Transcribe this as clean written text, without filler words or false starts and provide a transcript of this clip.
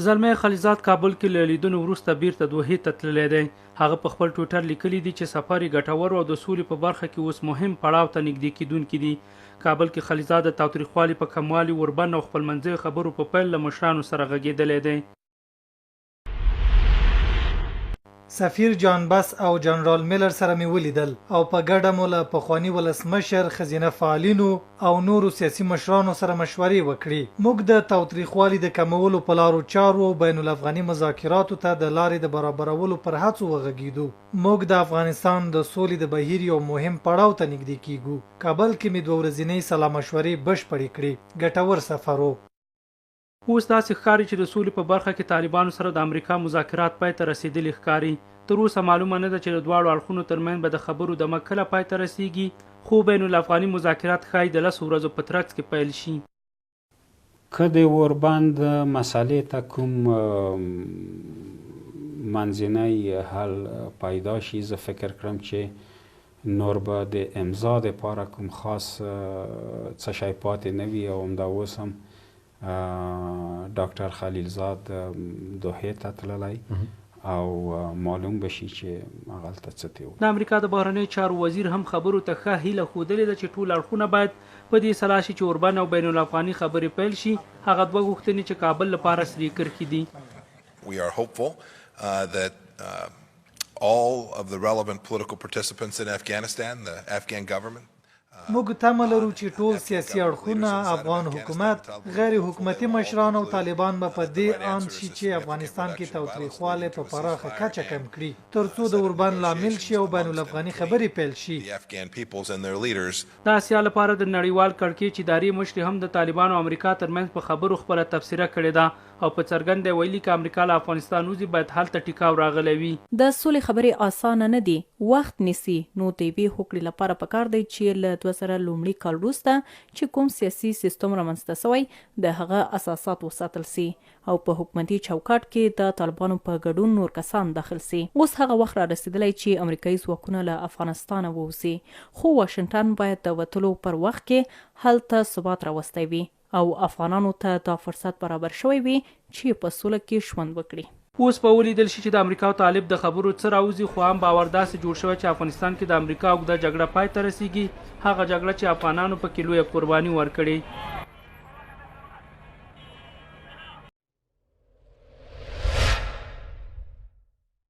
زلمی خلیزاد کابل کې له لیدنو وروسته بیرته دوحې ته تللی دی. هغه په خپل ټویټر لیکلی دی چې سفر یې ګټور او د سولې په برخه کې اوس مهم پړاو ته نږدې کیدونکي دي. کابل کې خلیزاد د تاوتریخوالي په کموالي اوربند او خپلمنځي خبرو په پیل له مشرانو سره غږېدلی دی. سفیر جان بس او جنرال میلر سره مې ولیدل او په ګډه مو له پخواني ولسمشر ښځینه فعالینو او نورو سیاسي مشرانو سره مشورې وکړې. موږ د تاوتریخوالي د کمولو په لارو چارو بین الافغاني مذاکراتو ته د لارې د برابرولو پر هڅو وغږیدو. موږ د افغانستان د سولې د بهیر یو مهم پړاو ته نږدې کیږو. کابل کې مې 2 ورځنۍ سلا مشورې بشپړې کړې. ګټور سفر و. اوس داسې ښکاري چې د سولې په برخه کې طالبانو سره د امریکا مذاکرات پای ته رسیدلي ښکاري. تر اوسه معلومه نه ده چې د دواړو اړخونو ترمنځ به د خبرو دمه کله پای ته رسیږي، خو بین الافغاني مذاکرات ښایي د 10 ورځو په ترڅ کې پیل شي. که د اوربند مسئلې ته کوم منځنی حل پیدا شي، زه فکر کړم چې نور به د امضا دپاره کوم خاص څه شی پاتې نه وي او همدا اوس هم ډاکټر خلیلزاد دوحې ته تللی او معلوم بشي چې هغلته څه تېو. د امریکا د بهرنیو چارو وزیر هم خبرو ته ښه هیله ښودلې ده چې ټول اړخونه باید په دې سلا شي چې اوربند او بین الافغاني خبرې پیل شي. هغه 2 غوښتنې چې کابل لپاره سرې کرښې دي. We are hopeful that all of the relevant political participants in Afghanistan, the Afghan government, موږ تمه لرو چې ټول سیاسي اړخونه، افغان حکومت، غیر حکومتي مشران او طالبان به په دې اند شي چې افغانستان کې تاوتریخوالی په پراخه کچه کم کړي ترڅو د اوربند لامل شي او بین الافغاني خبرې پیل شي. د اسیا لپاره د نړیوال کړکېچ ادارې مشر هم د طالبانو او امریکا ترمنځ په خبرو خپله تبصره کړې ده او په څرګنده ویلي که امریکا له افغانستان وځي باید هلته ټیکاو راغلی وي. د سولې خبرې اسانه نه دي، وخت نیسي. نو د یوې هوکړې لپاره پکار دی چې له 2000 لومړي کال وروسته چې کوم سیاسي سیستم رامنځته شوی د هغه اساسات وساتل سي او په حکومتي چوکاټ کې د طالبانو په ګډون نور کسان داخل سي. اوس هغه وخت را رسیدلی چې امریکایي ځواکونه له افغانستانه ووځي، خو واشنګټن باید د وتلو پر وخت کې هلته ثبات راوستی وي او افغانانو ته دا فرصت برابر شوی وي چې په سوله کې ژوند وکړي. اوس به ولیدل شي چې د امریکا او طالب د خبرو څه راوځي، خو هم باور داسې جوړ شوی چې افغانستان کې د امریکا اوږده جګړه پای ته رسیږي، هغه جګړه چې افغانانو پکې لویه قرباني ورکړې.